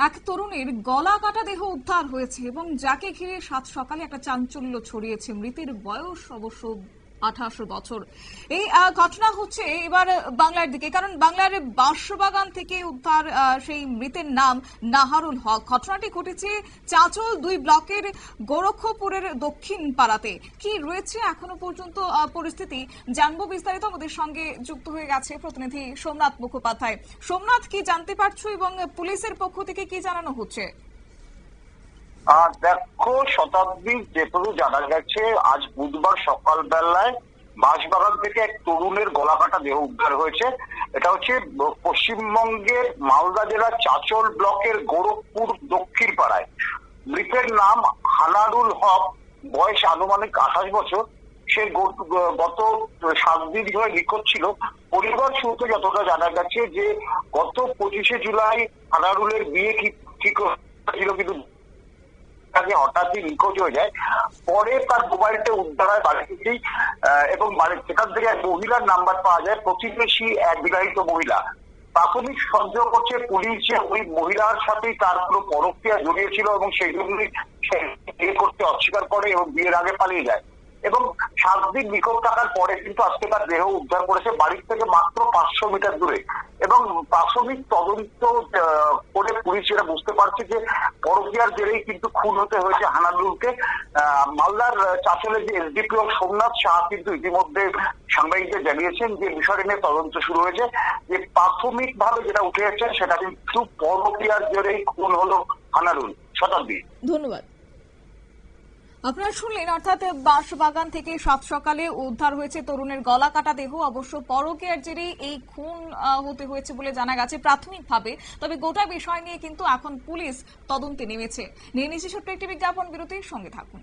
এক তরুণীর গলা কাটা দেহ উদ্ধার হয়েছে এবং যাকে ঘিরে সাত সকালে একটা চাঞ্চল্য ছড়িয়েছে। মৃতের বয়স অবশ্য 28 বছর। এই ঘটনা হচ্ছে এবার বাংলার দিকে, কারণ বাংলার বাঁশবাগান থেকে উদ্ধার সেই মৃতের নাম নাহারুল হক। ঘটনাটি ঘটেছে চাঁচল 2 ব্লকের গোরক্ষপুরের দক্ষিণ পাড়াতে। কি রয়েছে এখনো পর্যন্ত পরিস্থিতি জানবো বিস্তারিত। আমাদের সঙ্গে যুক্ত হয়ে গেছে প্রতিনিধি সোমনাথ মুখোপাধ্যায়। সোমনাথ, কি জানতে পারছো এবং পুলিশের পক্ষ থেকে কি জানানো হচ্ছে? দেখো শতাব্দী, যেটুকু জানা গেছে আজ বুধবার সকালবেলায় বাঁশবাগান থেকে এক তরুণের গলা কাটা দেহ উদ্ধার হয়েছে। এটা হচ্ছে পশ্চিমবঙ্গের মালদা জেলার চাঁচল ব্লকের গোরখপুর দক্ষিণ পাড়ায়। মৃতের নাম হানারুল হক, বয়স আনুমানিক 28 বছর। সে গত 7 দিন ধরে নিখোঁজ ছিল। পরিবার সূত্রে যতটা জানা গেছে যে গত 25শে জুলাই হানারুলের বিয়ে ঠিক ছিল, কিন্তু তাকে হঠাৎই নিখোঁজ হয়ে যায়। পরে তার মোবাইলটা উদ্ধার হয় বাড়ি থেকেই, এবং সেখান থেকে এক মহিলার নাম্বার পাওয়া যায়, প্রতিবেশী এক বিবাহিত মহিলা। প্রাথমিক সন্দেহ করছে পুলিশ যে ওই মহিলার সাথেই তার কোনো পরক্রিয়া জড়িয়েছিল এবং সেই জন্যই সে বিয়ে করতে অস্বীকার করে এবং বিয়ের আগে পালিয়ে যায়। এবং 7 দিন নিখোঁজ থাকার পরে কিন্তু আজকে তার দেহ উদ্ধার করেছে বাড়ির থেকে মাত্র 500 মিটার দূরে। এবং প্রাথমিক তদন্ত করে পুলিশ যেটা বুঝতে পারছে যে পরকীয়ার জেরেই কিন্তু খুন হতে হয়েছে হানারুলকে। মালদার চাঁচলের যে এসডিপিও সোমনাথ সাহা কিন্তু ইতিমধ্যে সাংবাদিকদের জানিয়েছেন যে বিষয়টি নিয়ে তদন্ত শুরু হয়েছে। যে প্রাথমিক ভাবে যেটা উঠে এসেছে সেটা কিন্তু পরকীয়ার জেরেই খুন হলো হানারুল। শতাব্দী, ধন্যবাদ। আপনারা শুনলেন, অর্থাৎ বাঁশবাগান থেকে সাত সকালে উদ্ধার হয়েছে তরুণের গলা কাটা দেহ। অবশ্য পরকীয়ার জেরে এই খুন হতে হয়েছে বলে জানা গেছে প্রাথমিকভাবে। তবে গোটা বিষয় নিয়ে কিন্তু এখন পুলিশ তদন্তে নেমেছে। নিয়ে নিচ্ছে ছোট্ট একটি বিজ্ঞাপন বিরতির সঙ্গে থাকুন।